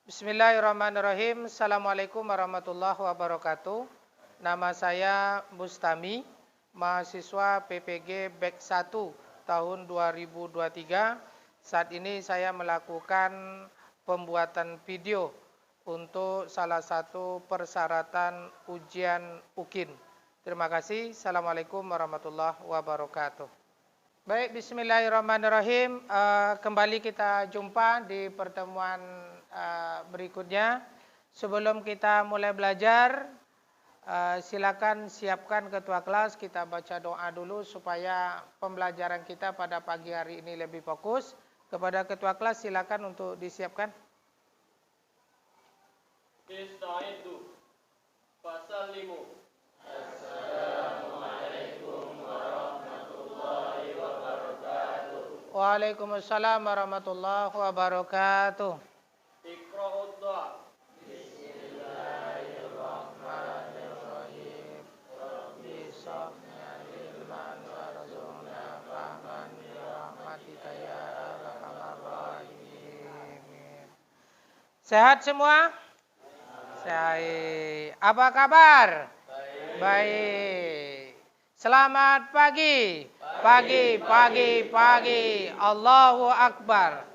Bismillahirrahmanirrahim. Assalamualaikum warahmatullahi wabarakatuh. Nama saya Bustami, mahasiswa PPG BEK 1 tahun 2023. Saat ini saya melakukan pembuatan video untuk salah satu persyaratan ujian UKIN. Terima kasih. Assalamualaikum warahmatullahi wabarakatuh. Baik, bismillahirrahmanirrahim. Kembali kita jumpa di pertemuan berikutnya. Sebelum kita mulai belajar, silakan siapkan ketua kelas, kita baca doa dulu supaya pembelajaran kita pada pagi hari ini lebih fokus. Kepada ketua kelas silakan untuk disiapkan. Istaizu fasallimu. Waalaikumsalam warahmatullahi wabarakatuh. Iqra'ud doa. Bismillahirrahmanirrahim. Rabbi sofna ilman warzuqna fahman birahmatika ya arhamar rahimin. Sehat semua? Sehat. Apa kabar? Baik. Selamat pagi. Pagi. Allahu Akbar.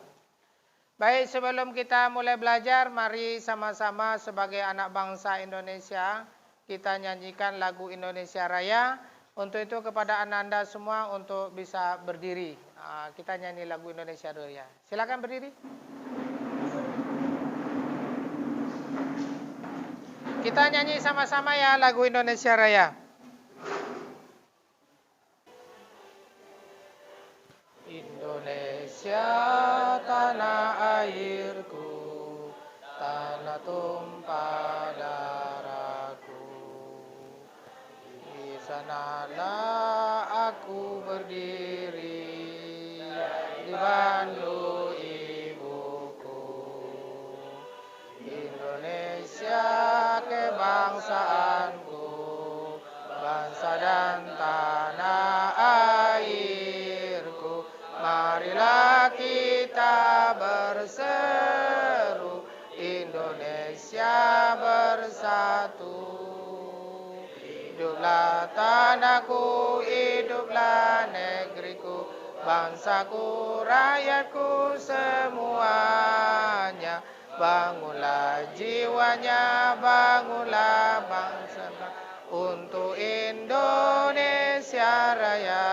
Baik, sebelum kita mulai belajar, mari sama-sama sebagai anak bangsa Indonesia, kita nyanyikan lagu Indonesia Raya. Untuk itu kepada anak-anak semua untuk bisa berdiri. Kita nyanyi lagu Indonesia Raya. Silakan berdiri. Kita nyanyi sama-sama ya lagu Indonesia Raya. Indonesia tanah airku, tanah tumpah darahku. Di sanalah aku berdiri, di Bandung ibuku. Indonesia kebangsaanku, bangsa dan tanah airku. Marilah kita berseru, Indonesia bersatu. Hiduplah tanahku, hiduplah negeriku, bangsaku, rakyatku semuanya. Bangunlah jiwanya, bangunlah bangsa untuk Indonesia Raya.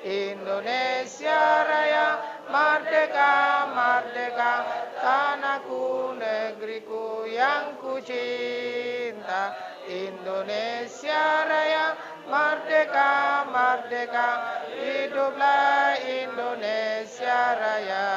Indonesia Raya, merdeka, merdeka, tanahku, negeriku yang ku cinta. Indonesia Raya, merdeka, merdeka, hiduplah Indonesia Raya.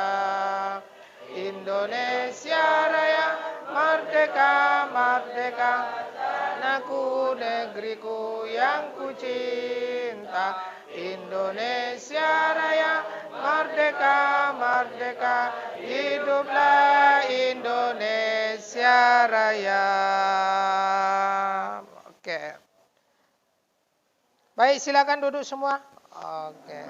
Indonesia Raya, merdeka, merdeka, tanahku, negeriku yang ku cinta. Indonesia Raya, merdeka, merdeka, hiduplah Indonesia Raya. Oke. Baik, silakan duduk semua. Oke.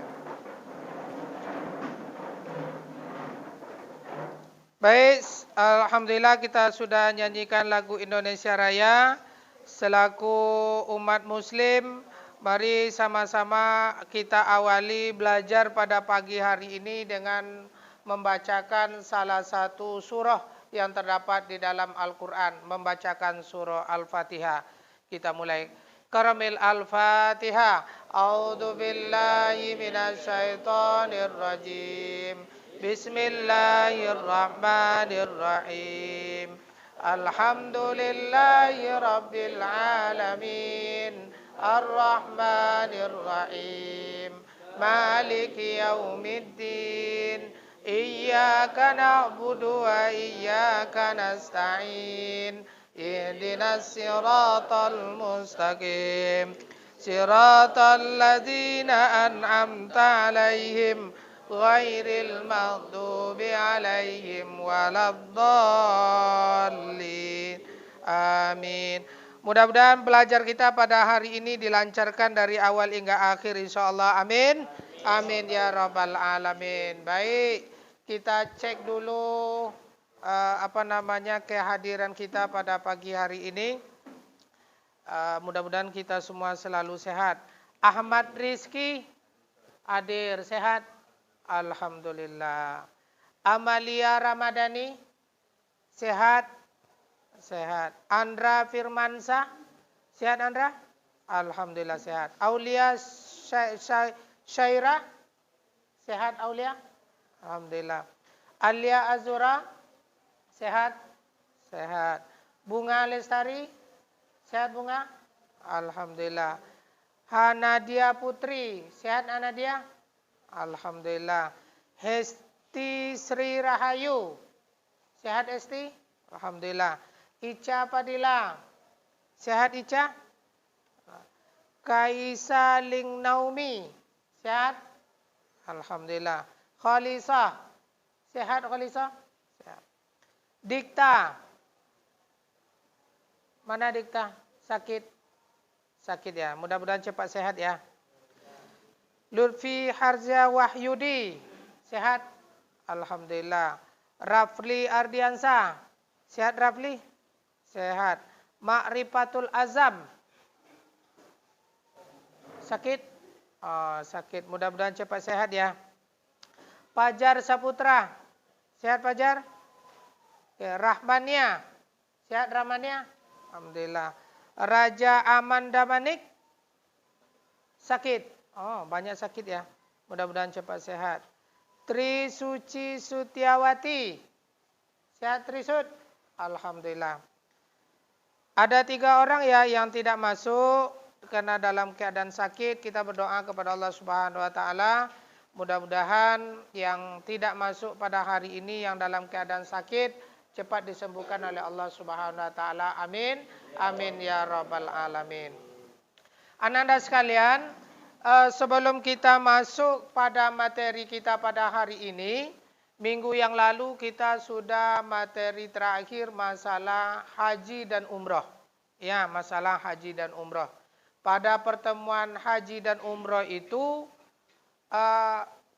Baik, alhamdulillah kita sudah nyanyikan lagu Indonesia Raya. Selaku umat muslim, mari sama-sama kita awali belajar pada pagi hari ini dengan membacakan salah satu surah yang terdapat di dalam Al-Quran. Membacakan surah Al-Fatihah. Kita mulai. Karamil Al-Fatihah. A'udzu billahi minasyaitonir rajim. Bismillahirrahmanirrahim. Alhamdulillahi rabbil alamin. Ar-Rahmanir-Rahim. Maliki yaumiddin. Iyyaka na'budu wa iyyaka nasta'in. Ihdinas siratal mustaqim. Siratal ladzina an'amta 'alaihim ghairil maghdubi 'alaihim waladdallin. Amin. Mudah-mudahan belajar kita pada hari ini dilancarkan dari awal hingga akhir insyaallah. Amin. Amin ya rabbal alamin. Baik, kita cek dulu kehadiran kita pada pagi hari ini. Mudah-mudahan kita semua selalu sehat. Ahmad Rizki hadir sehat? Alhamdulillah. Amalia Ramadhani sehat? Sehat. Andra Firmansa sehat Andra? Alhamdulillah sehat. Aulia Syaira sehat Aulia? Alhamdulillah. Alia Azura sehat? Sehat. Bunga Lestari sehat Bunga? Alhamdulillah. Hanadia Putri sehat Hanadia? Alhamdulillah. Hesti Sri Rahayu sehat Esti? Alhamdulillah. Ica Padilla sehat Ica? Kaisa Ling Naomi sehat? Alhamdulillah. Khalisa sehat Khalisa? Sehat. Dikta mana Dikta? Sakit? Sakit ya. Mudah-mudahan cepat sehat ya. Lutfi Harza Wahyudi sehat? Alhamdulillah. Rafli Ardiansa sehat Rafli? Sehat. Ma'rifatul Azam sakit? Oh, sakit. Mudah-mudahan cepat sehat ya. Fajar Saputra sehat Fajar? Oke. Rahmania sehat Rahmania? Alhamdulillah. Raja Amanda Manik sakit? Oh, banyak sakit ya. Mudah-mudahan cepat sehat. Tri Suci Sutiawati sehat Trisut? Alhamdulillah. Ada 3 orang ya yang tidak masuk karena dalam keadaan sakit. Kita berdoa kepada Allah Subhanahu wa taala, mudah-mudahan yang tidak masuk pada hari ini yang dalam keadaan sakit cepat disembuhkan oleh Allah Subhanahu wa taala. Amin. Amin ya rabbal alamin. Ananda sekalian, sebelum kita masuk pada materi kita pada hari ini, minggu yang lalu kita sudah materi terakhir masalah haji dan umrah. Ya, masalah haji dan umrah. Pada pertemuan haji dan umrah itu,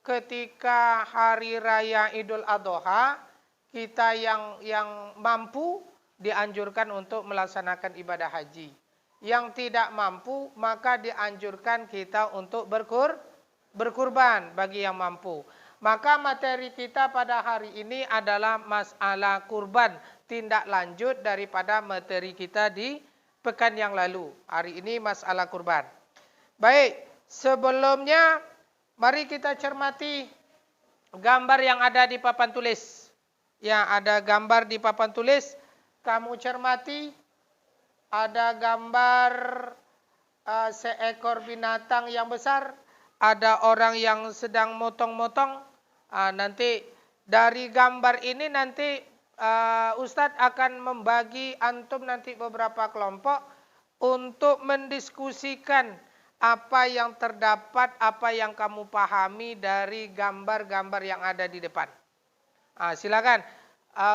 ketika hari raya Idul Adha, kita yang mampu dianjurkan untuk melaksanakan ibadah haji. Yang tidak mampu maka dianjurkan kita untuk berkurban bagi yang mampu. Maka materi kita pada hari ini adalah masalah kurban, tindak lanjut daripada materi kita di pekan yang lalu. Hari ini masalah kurban. Baik, sebelumnya mari kita cermati gambar yang ada di papan tulis. Ya, ada gambar di papan tulis. Kamu cermati, ada gambar seekor binatang yang besar. Ada orang yang sedang motong-motong. Nanti dari gambar ini nanti Ustadz akan membagi antum nanti beberapa kelompok untuk mendiskusikan apa yang terdapat, apa yang kamu pahami dari gambar-gambar yang ada di depan. Silakan.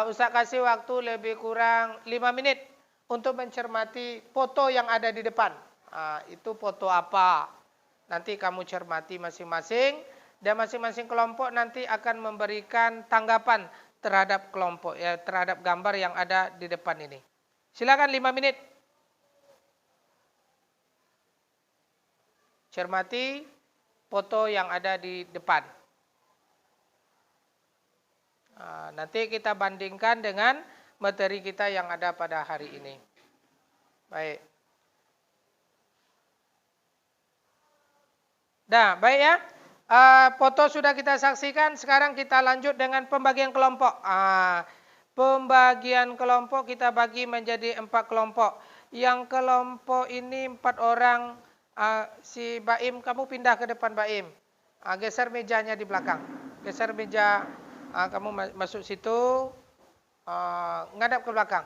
Ustaz kasih waktu lebih kurang 5 menit untuk mencermati foto yang ada di depan. Itu foto apa? Nanti kamu cermati masing-masing dan masing-masing kelompok nanti akan memberikan tanggapan terhadap kelompok ya, terhadap gambar yang ada di depan ini. Silakan 5 menit. Cermati foto yang ada di depan. Nanti kita bandingkan dengan materi kita yang ada pada hari ini. Baik. Nah, baik ya. Foto sudah kita saksikan. Sekarang kita lanjut dengan pembagian kelompok. Pembagian kelompok kita bagi menjadi 4 kelompok. Yang kelompok ini 4 orang. Si Baim, kamu pindah ke depan Baim. Geser mejanya di belakang. Geser meja. Kamu masuk situ, ngadap ke belakang.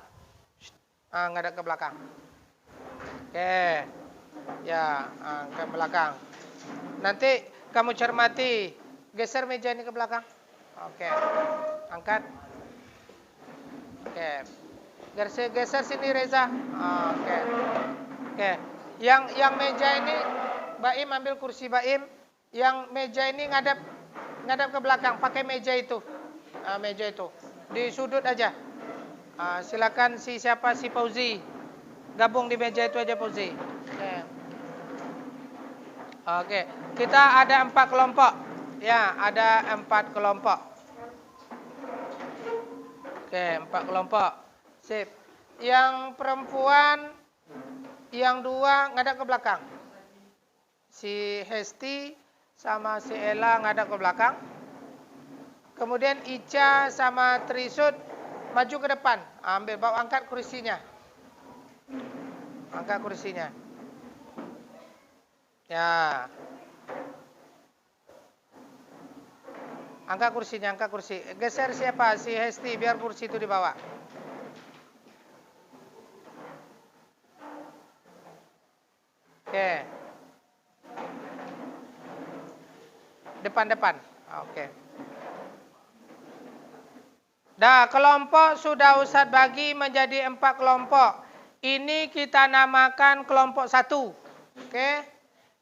Ngadap ke belakang. Oke. Ya, ke belakang. Nanti kamu cermati, geser meja ini ke belakang. Oke. Angkat. Oke. Geser sini Reza. Oke. Oke. Yang meja ini Baim ambil kursi Baim. Yang meja ini ngadap ke belakang, pakai meja itu. Meja itu. di sudut aja. Silakan si Fauzi. Gabung di meja itu aja Fauzi. Oke. Kita ada 4 kelompok. Ya, ada 4 kelompok. Oke, 4 kelompok. Sip. Yang perempuan, yang 2 ngadap ke belakang. Si Hesti sama si Ella ngadap ke belakang. Kemudian Ica sama Trisut maju ke depan. Angkat kursinya. Angkat kursinya. Ya. Angkat kursinya, angkat kursi. Geser siapa? Si Hesti, biar kursi itu dibawa. Oke. Depan-depan. Oke. Dah, kelompok sudah Ustadz bagi menjadi 4 kelompok. Ini kita namakan kelompok 1. Oke.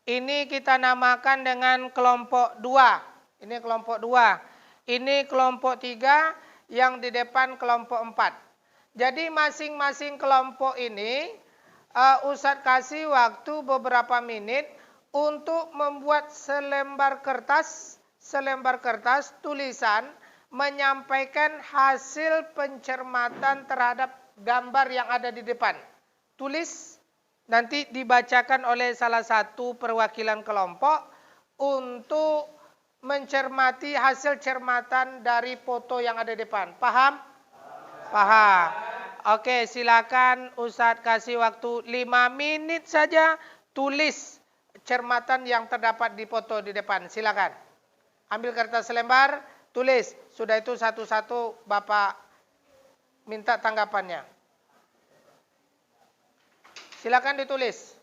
Ini kita namakan dengan kelompok 2. Ini kelompok 2. Ini kelompok 3, yang di depan kelompok 4. Jadi masing-masing kelompok ini Ustadz kasih waktu beberapa menit untuk membuat selembar kertas tulisan menyampaikan hasil pencermatan terhadap gambar yang ada di depan. Tulis, nanti dibacakan oleh salah satu perwakilan kelompok untuk mencermati hasil cermatan dari foto yang ada di depan. Paham? Paham. Oke, silakan Ustadz kasih waktu 5 menit saja tulis cermatan yang terdapat di foto di depan. Silakan. Ambil kertas selembar, tulis. Sudah itu satu-satu Bapak minta tanggapannya. Silakan ditulis.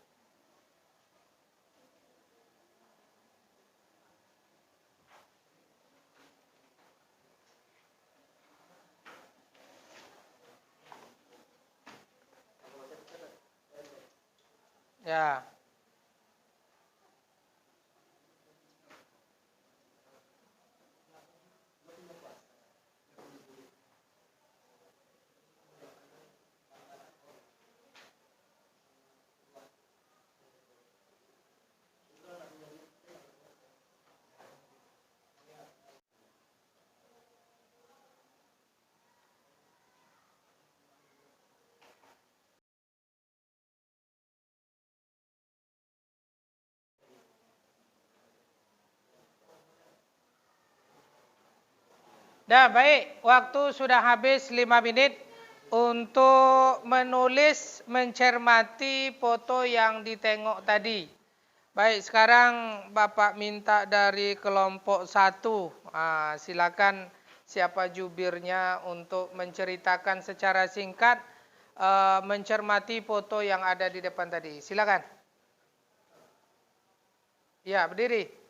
Ya. Dah, baik. Waktu sudah habis 5 menit untuk menulis, mencermati foto yang ditengok tadi. Baik, sekarang Bapak minta dari kelompok 1. Silakan siapa jubirnya untuk menceritakan secara singkat, mencermati foto yang ada di depan tadi. Silakan. Ya, berdiri.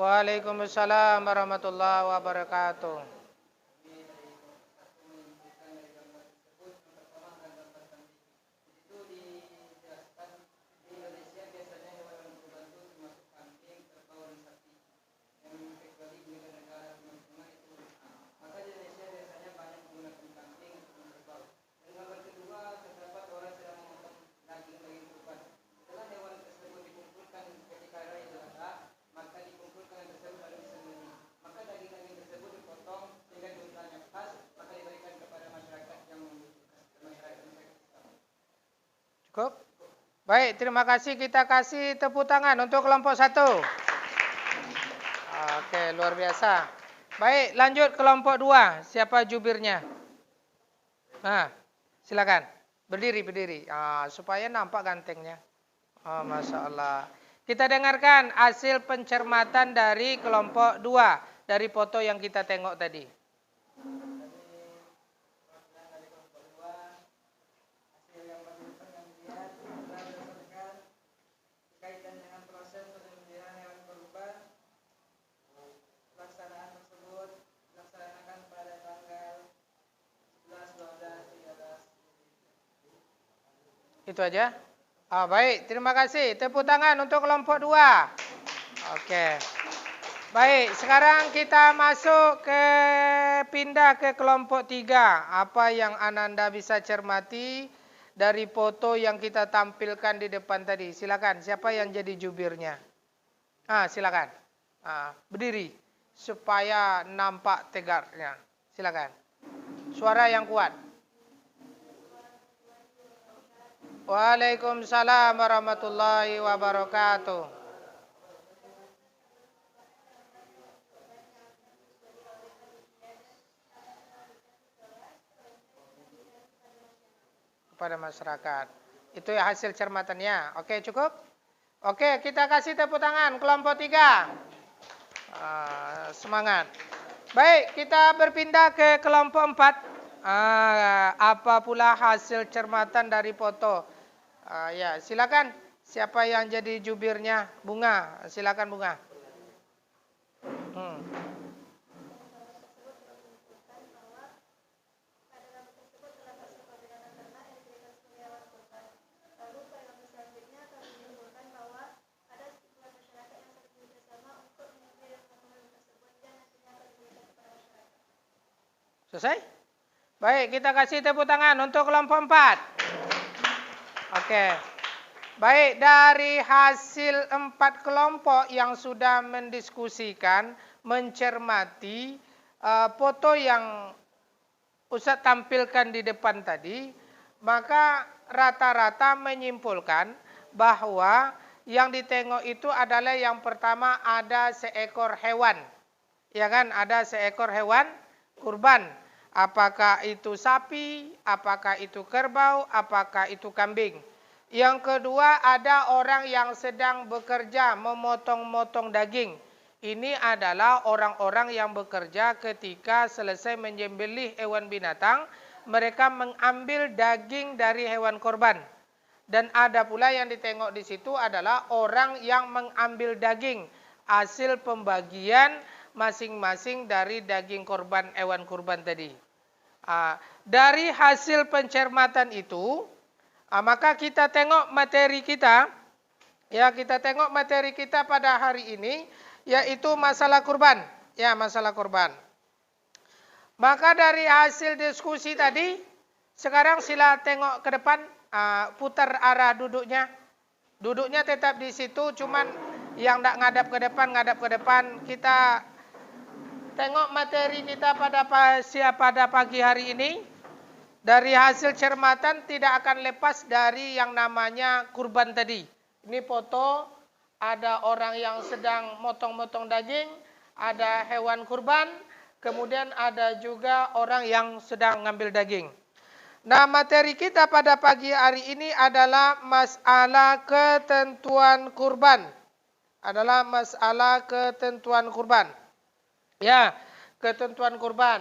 Waalaikumsalam warahmatullahi wabarakatuh. Cukup? Baik, terima kasih. Kita kasih tepuk tangan untuk kelompok 1. Oke, luar biasa. Baik, lanjut kelompok 2. Siapa jubirnya? Silakan. Berdiri. Supaya nampak gantengnya. Masya Allah. Kita dengarkan hasil pencermatan dari kelompok 2. Dari foto yang kita tengok tadi. Itu aja. Baik, terima kasih. Tepuk tangan untuk kelompok 2. Oke. Baik, sekarang kita masuk pindah ke kelompok 3. Apa yang Ananda bisa cermati dari foto yang kita tampilkan di depan tadi? Silakan, siapa yang jadi jubirnya? Silakan. Berdiri supaya nampak tegarnya. Silakan. Suara yang kuat. Waalaikumsalam warahmatullahi wabarakatuh. Pada masyarakat. Itu ya hasil cermatannya. Oke, cukup? Oke, kita kasih tepuk tangan kelompok 3. Semangat. Baik, kita berpindah ke kelompok 4. Apa pula hasil cermatan dari foto? Ya, silakan. Siapa yang jadi jubirnya? Bunga. Silakan Bunga. Selesai? Baik, kita kasih tepuk tangan untuk kelompok 4. Oke. Baik, dari hasil 4 kelompok yang sudah mendiskusikan, mencermati foto yang Ustadz tampilkan di depan tadi, maka rata-rata menyimpulkan bahwa yang ditengok itu adalah yang pertama ada seekor hewan. Ya kan, ada seekor hewan kurban. Apakah itu sapi, apakah itu kerbau, apakah itu kambing. Yang kedua ada orang yang sedang bekerja memotong-motong daging. Ini adalah orang-orang yang bekerja ketika selesai menyembelih hewan binatang. Mereka mengambil daging dari hewan korban. Dan ada pula yang ditengok di situ adalah orang yang mengambil daging. Hasil pembagian masing-masing dari daging korban hewan kurban tadi. Dari hasil pencermatan itu, maka kita tengok materi kita. Ya, kita tengok materi kita pada hari ini, yaitu masalah kurban. Ya, masalah kurban. Maka dari hasil diskusi tadi, sekarang sila tengok ke depan, putar arah duduknya. Duduknya tetap di situ, cuman yang tak ngadap ke depan, kita tengok materi kita pada pagi hari ini. Dari hasil cermatan tidak akan lepas dari yang namanya kurban tadi. Ini foto, ada orang yang sedang motong-motong daging, ada hewan kurban, kemudian ada juga orang yang sedang ngambil daging. Nah, materi kita pada pagi hari ini adalah masalah ketentuan kurban. Adalah masalah ketentuan kurban. Ya, ketentuan kurban.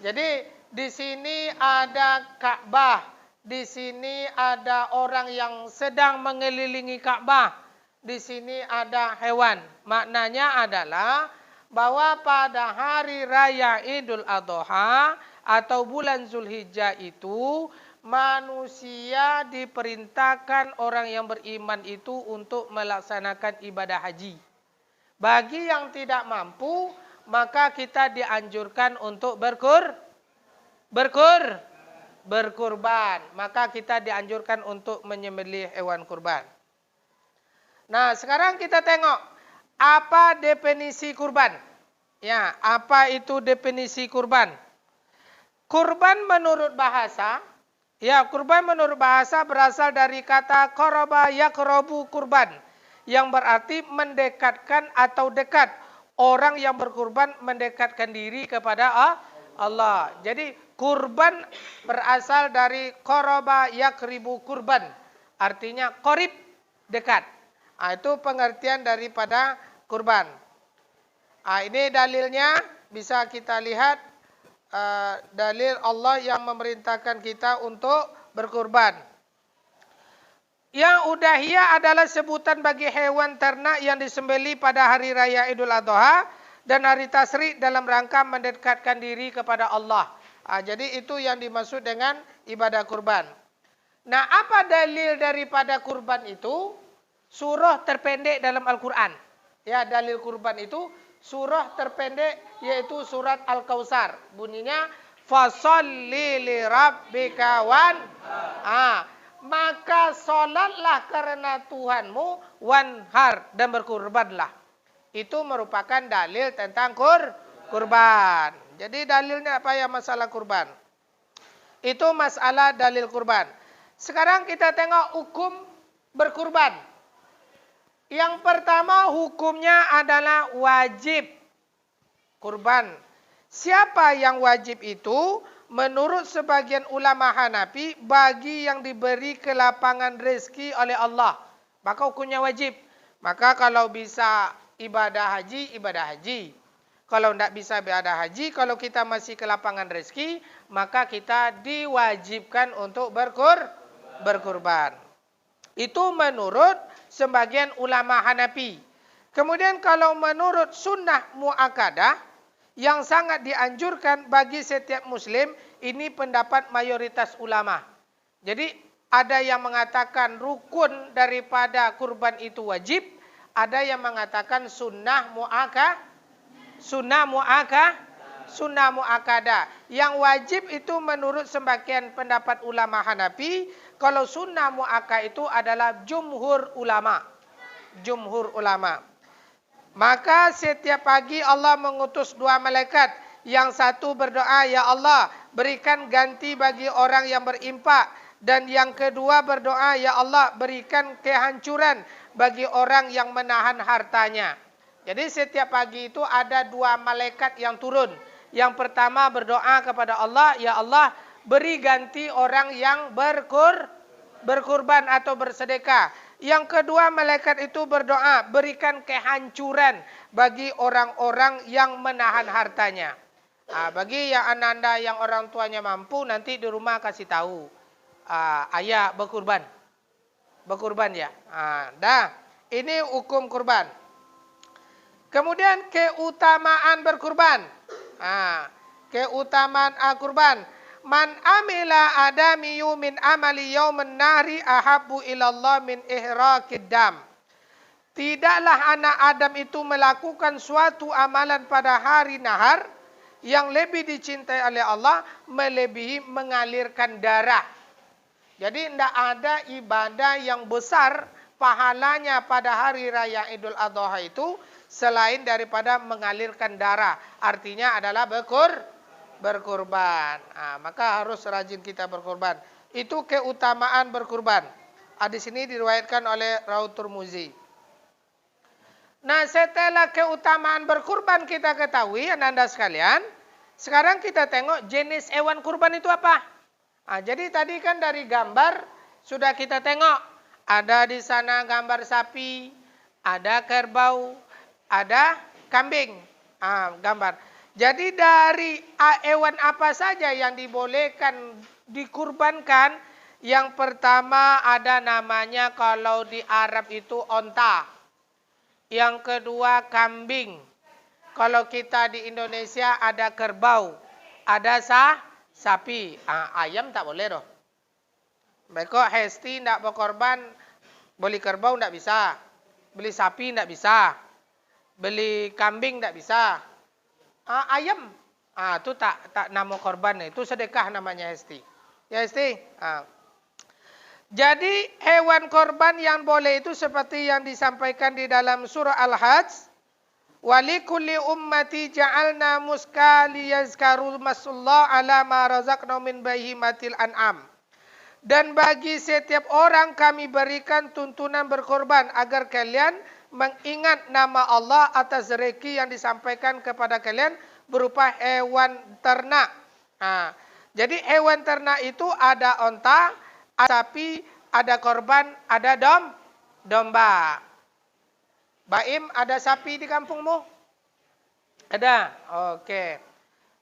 Jadi di sini ada Ka'bah, di sini ada orang yang sedang mengelilingi Ka'bah, di sini ada hewan. Maknanya adalah bahwa pada hari raya Idul Adha atau bulan Zulhijjah itu manusia diperintahkan orang yang beriman itu untuk melaksanakan ibadah haji. Bagi yang tidak mampu, maka kita dianjurkan untuk berkurban. Maka kita dianjurkan untuk menyembelih hewan kurban. Nah, sekarang kita tengok apa definisi kurban. Ya, apa itu definisi kurban? Kurban menurut bahasa, kurban menurut bahasa berasal dari kata qaraba yaqrabu kurban, yang berarti mendekatkan atau dekat. Orang yang berkurban mendekatkan diri kepada Allah. Jadi kurban berasal dari qaraba yaqribu kurban. Artinya qarib, dekat. Itu pengertian daripada kurban. Ini dalilnya bisa kita lihat. Dalil Allah yang memerintahkan kita untuk berkurban. Yang udahiyah adalah sebutan bagi hewan ternak yang disembelih pada hari raya Idul Adha dan hari tasyrik dalam rangka mendekatkan diri kepada Allah. Jadi itu yang dimaksud dengan ibadah kurban. Nah, apa dalil daripada kurban itu? Surah terpendek dalam Al-Quran. Ya, dalil kurban itu surah terpendek yaitu surat Al-Kautsar. Bunyinya fasholli li rabbika maka salatlah karena Tuhanmu wanhar dan berkurbanlah. Itu merupakan dalil tentang kurban. Jadi dalilnya apa ya masalah kurban? Itu masalah dalil kurban. Sekarang kita tengok hukum berkurban. Yang pertama hukumnya adalah wajib kurban. Siapa yang wajib itu? Menurut sebagian ulama Hanafi, bagi yang diberi kelapangan rezeki oleh Allah, maka hukumnya wajib. Maka kalau bisa ibadah haji, ibadah haji. Kalau tidak bisa ibadah haji, kalau kita masih kelapangan rezeki, maka kita diwajibkan untuk berkurban. Itu menurut sebagian ulama Hanafi. Kemudian kalau menurut sunnah muakkadah yang sangat dianjurkan bagi setiap muslim, ini pendapat mayoritas ulama. Jadi ada yang mengatakan rukun daripada kurban itu wajib, ada yang mengatakan sunnah muakkadah. Yang wajib itu menurut sebagian pendapat ulama Hanafi, kalau sunnah muakkadah itu adalah jumhur ulama. Maka setiap pagi Allah mengutus 2 malaikat. Yang satu berdoa, ya Allah, berikan ganti bagi orang yang berimpak. Dan yang kedua berdoa, ya Allah, berikan kehancuran bagi orang yang menahan hartanya. Jadi setiap pagi itu ada 2 malaikat yang turun. Yang pertama berdoa kepada Allah, ya Allah, beri ganti orang yang berkurban atau bersedekah. Yang kedua malaikat itu berdoa, berikan kehancuran bagi orang-orang yang menahan hartanya. Bagi yang anda yang orang tuanya mampu, nanti di rumah kasih tahu. Ayah berkurban ya. Ini hukum kurban. Kemudian keutamaan berkurban. Keutamaan kurban. Man amila adamiyu min amali yaumin nahri ahabbu ilallah min ihraqid dam. Tidaklah anak Adam itu melakukan suatu amalan pada hari nahar yang lebih dicintai oleh Allah melebihi mengalirkan darah. Jadi tidak ada ibadah yang besar pahalanya pada hari raya Idul Adha itu selain daripada mengalirkan darah. Artinya adalah berkurban. Maka harus rajin kita berkurban. Itu keutamaan berkurban. Hadis ini diriwayatkan oleh Rawi Tirmizi. Nah, setelah keutamaan berkurban kita ketahui, anda sekalian, sekarang kita tengok jenis hewan kurban itu apa. Jadi tadi kan dari gambar sudah kita tengok. Ada di sana gambar sapi, ada kerbau, ada kambing. Gambar. Jadi dari hewan apa saja yang dibolehkan dikurbankan? Yang pertama ada namanya kalau di Arab itu onta. Yang kedua kambing. Kalau kita di Indonesia ada kerbau. Ada sapi. Ayam tak boleh doh. Mereka hesti tidak berkorban. Beli kerbau tidak bisa. Beli sapi tidak bisa. Beli kambing tidak bisa. Ayam, itu tak nama korban, itu sedekah namanya hesti. Ya hesti. Jadi hewan korban yang boleh itu seperti yang disampaikan di dalam surah Al-Hajj. Walikulli ummati ja'alna muskali yazkaru masullah ala ma razaqna min bahimatil an'am. Dan bagi setiap orang kami berikan tuntunan berkorban agar kalian mengingat nama Allah atas rezeki yang disampaikan kepada kalian berupa hewan ternak. Jadi hewan ternak itu ada onta, ada sapi, ada korban, ada domba. Baim, ada sapi di kampungmu? Ada. Oke.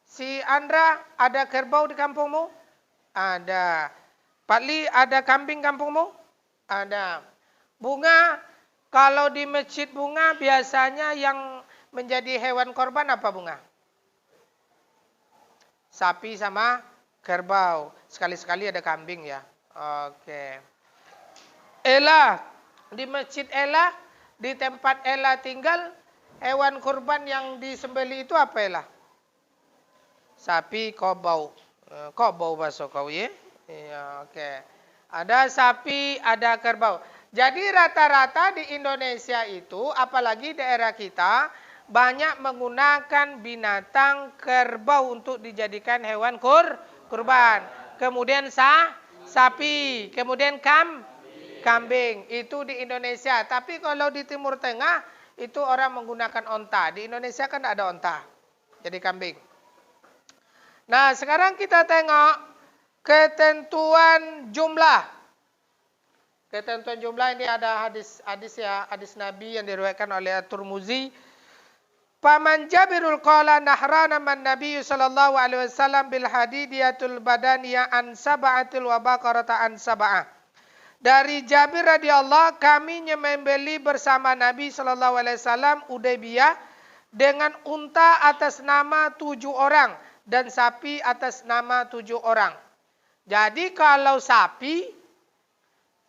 Si Andra, ada kerbau di kampungmu? Ada. Patli, ada kambing kampungmu? Ada. Bunga, kalau di masjid bunga biasanya yang menjadi hewan korban apa bunga? Sapi sama kerbau. Sekali-sekali ada kambing ya. Oke. Elah. Di masjid Elah di tempat Ella tinggal, hewan kurban yang disembeli itu apa Ella? Sapi kobau. Kobau bahasa kau ya? Iya, oke. Ada sapi, ada kerbau. Jadi rata-rata di Indonesia itu, apalagi daerah kita, banyak menggunakan binatang kerbau untuk dijadikan hewan kurban. Kemudian sapi, kemudian kambing. Itu di Indonesia. Tapi kalau di Timur Tengah, itu orang menggunakan onta. Di Indonesia kan ada onta. Jadi kambing. Nah, sekarang kita tengok ketentuan jumlah. Ketentuan jumlah ini ada hadis Nabi yang diriwayatkan oleh At-Tirmizi. Paman Jabirul qala nahrana man Nabi sallallahu alaihi wasallam bil hadidiyatul badaniyah an sab'atil wa baqarata an sab'ah. Dari Jabir radhiyallahu kami membeli bersama Nabi sallallahu alaihi wasallam Udaybiyah dengan unta atas nama 7 orang dan sapi atas nama 7 orang. Jadi kalau sapi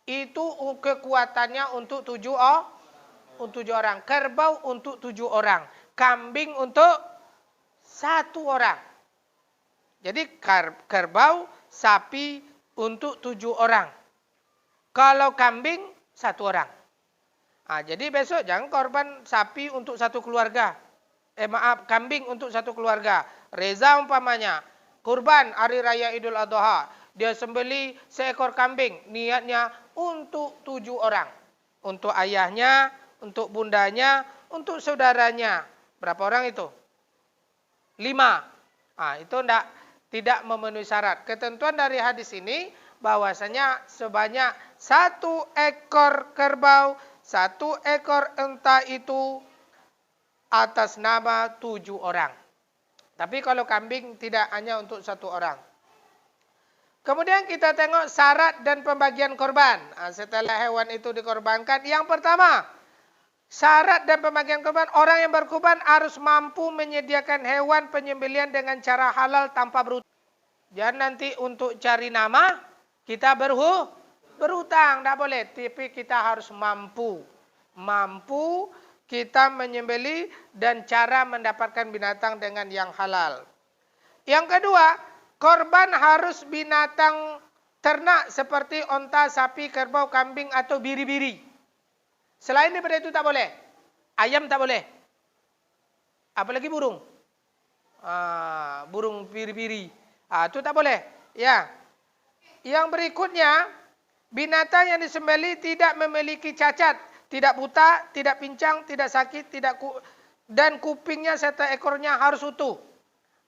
itu kekuatannya untuk 7 orang, kerbau untuk 7 orang, kambing untuk 1 orang. Jadi kerbau, sapi untuk 7 orang. Kalau kambing 1 orang. Nah, jadi besok jangan korban sapi untuk 1 keluarga. Kambing untuk 1 keluarga. Reza umpamanya, kurban hari raya Idul Adha. Dia sembeli seekor kambing. Niatnya untuk 7 orang. Untuk ayahnya, untuk bundanya, untuk saudaranya. Berapa orang itu? 5. Nah, itu tidak memenuhi syarat. Ketentuan dari hadis ini bahwasanya sebanyak 1 ekor kerbau, 1 ekor unta itu atas nama 7 orang. Tapi kalau kambing tidak, hanya untuk 1 orang. Kemudian kita tengok syarat dan pembagian korban. Setelah hewan itu dikorbankan, yang pertama, syarat dan pembagian korban, orang yang berkorban harus mampu menyediakan hewan penyembelihan dengan cara halal tanpa berhutang. Jangan nanti untuk cari nama, kita berhutang, tidak boleh. Tapi kita harus mampu kita menyembeli dan cara mendapatkan binatang dengan yang halal. Yang kedua, korban harus binatang ternak seperti onta, sapi, kerbau, kambing atau biri-biri. Selain daripada itu tak boleh. Ayam tak boleh. Apalagi burung. Burung biri-biri. Itu tak boleh. Ya. Yang berikutnya, binatang yang disembeli tidak memiliki cacat. Tidak buta, tidak pincang, tidak sakit, dan kupingnya serta ekornya harus utuh.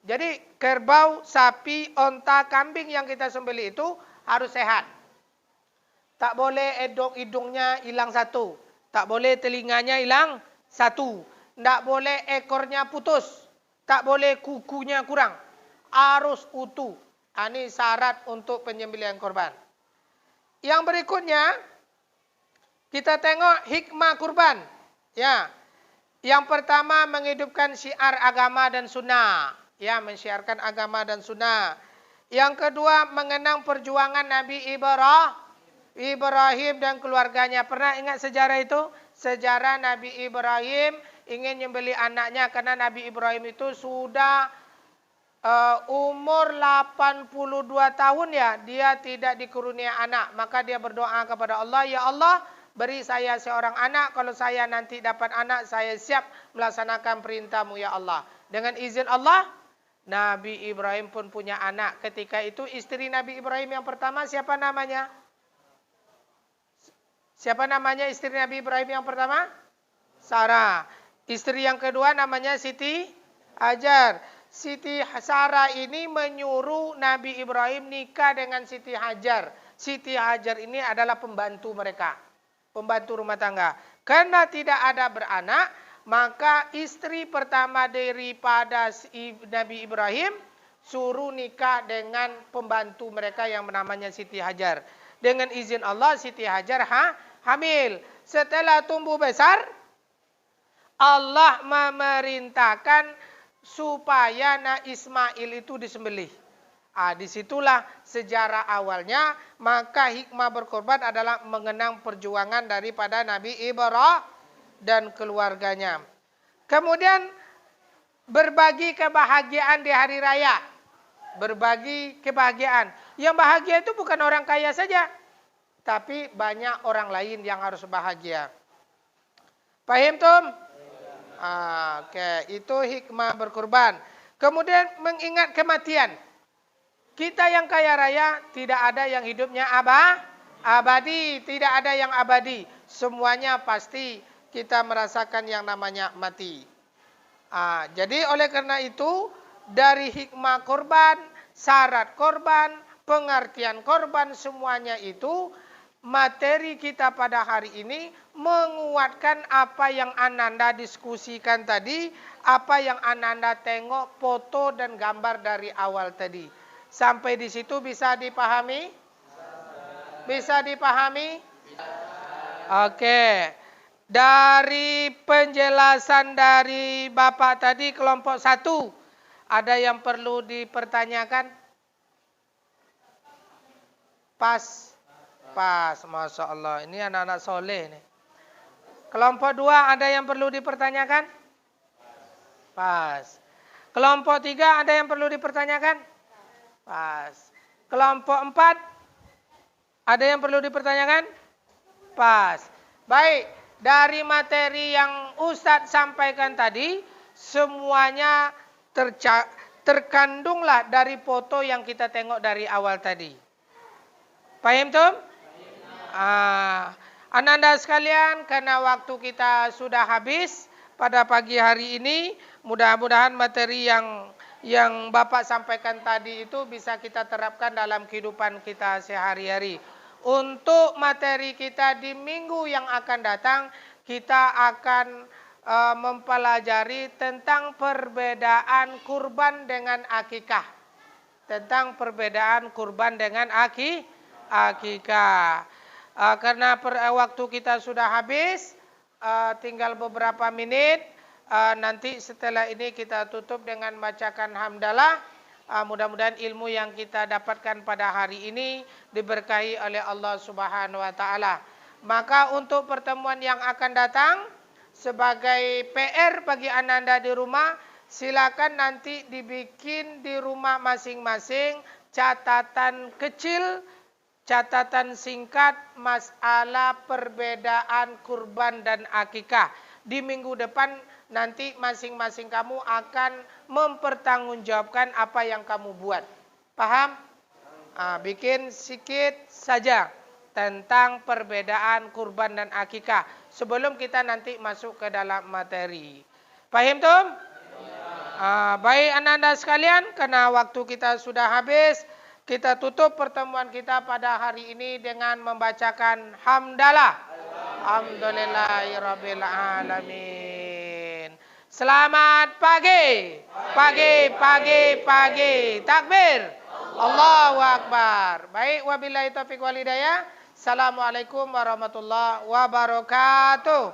Jadi kerbau, sapi, onta, kambing yang kita sembeli itu harus sehat. Tak boleh hidungnya hilang 1. Tak boleh telinganya hilang 1. Tak boleh ekornya putus. Tak boleh kukunya kurang. Harus utuh. Ini syarat untuk penyembelihan korban. Yang berikutnya, kita tengok hikmah kurban. Ya. Yang pertama, menghidupkan syiar agama dan sunnah. Ya, mensyiarkan agama dan sunnah. Yang kedua, mengenang perjuangan Nabi Ibrahim dan keluarganya. Pernah ingat sejarah itu? Sejarah Nabi Ibrahim ingin membeli anaknya karena Nabi Ibrahim itu sudah umur 82 tahun ya. Dia tidak dikurunia anak. Maka dia berdoa kepada Allah, ya Allah, beri saya seorang anak. Kalau saya nanti dapat anak, saya siap melaksanakan perintah-Mu ya Allah. Dengan izin Allah, Nabi Ibrahim pun punya anak. Ketika itu istri Nabi Ibrahim yang pertama siapa namanya? Siapa namanya istri Nabi Ibrahim yang pertama? Sarah. Istri yang kedua namanya Siti Hajar. Siti Sarah ini menyuruh Nabi Ibrahim nikah dengan Siti Hajar. Siti Hajar ini adalah pembantu mereka. Pembantu rumah tangga. Karena tidak ada beranak, maka istri pertama daripada Nabi Ibrahim suruh nikah dengan pembantu mereka yang namanya Siti Hajar. Dengan izin Allah, Siti Hajar hamil. Setelah tumbuh besar, Allah memerintahkan supaya Ismail itu disembelih. Disitulah sejarah awalnya. Maka hikmah berkorban adalah mengenang perjuangan daripada Nabi dan keluarganya. Kemudian berbagi kebahagiaan di hari raya. Berbagi kebahagiaan. Yang bahagia itu bukan orang kaya saja, tapi banyak orang lain yang harus bahagia. Paham Tum? Oke, itu hikmah berkurban. Kemudian mengingat kematian. Kita yang kaya raya tidak ada yang hidupnya abadi, tidak ada yang abadi. Semuanya pasti kita merasakan yang namanya mati. Jadi oleh karena itu dari hikmah korban, syarat korban, pengertian korban, semuanya itu materi kita pada hari ini menguatkan apa yang Ananda diskusikan tadi, apa yang Ananda tengok foto dan gambar dari awal tadi. Sampai di situ bisa dipahami? Bisa dipahami? Oke. Dari penjelasan dari Bapak tadi kelompok 1, ada yang perlu dipertanyakan? Pas, Masya Allah. Ini anak-anak soleh nih. Kelompok 2 ada yang perlu dipertanyakan? Pas. Kelompok 3 ada yang perlu dipertanyakan? Pas. Kelompok 4 ada yang perlu dipertanyakan? Pas. Baik. Dari materi yang Ustadz sampaikan tadi, semuanya terkandunglah dari foto yang kita tengok dari awal tadi. Paham Tum? Ananda sekalian, karena waktu kita sudah habis pada pagi hari ini, mudah-mudahan materi yang Bapak sampaikan tadi itu bisa kita terapkan dalam kehidupan kita sehari-hari. Untuk materi kita di minggu yang akan datang, kita akan mempelajari tentang perbedaan kurban dengan akikah. Tentang perbedaan kurban dengan akikah. Karena waktu kita sudah habis, tinggal beberapa menit. Nanti setelah ini kita tutup dengan bacakan hamdalah. Mudah-mudahan ilmu yang kita dapatkan pada hari ini diberkahi oleh Allah Subhanahu wa taala. Maka untuk pertemuan yang akan datang, sebagai PR bagi Ananda di rumah, silakan nanti dibikin di rumah masing-masing catatan kecil, catatan singkat masalah perbedaan kurban dan akikah. Di minggu depan nanti masing-masing kamu akan mempertanggungjawabkan apa yang kamu buat. Paham? Bikin sedikit saja tentang perbedaan kurban dan akikah sebelum kita nanti masuk ke dalam materi. Paham Tum? Baik Ananda sekalian, karena waktu kita sudah habis, kita tutup pertemuan kita pada hari ini dengan membacakan hamdalah. Alhamdulillahirabbil alamin. Selamat pagi. Pagi. Takbir. Allahu Akbar. Baik, wabillahi taufiq wal hidayah. Assalamualaikum warahmatullahi wabarakatuh.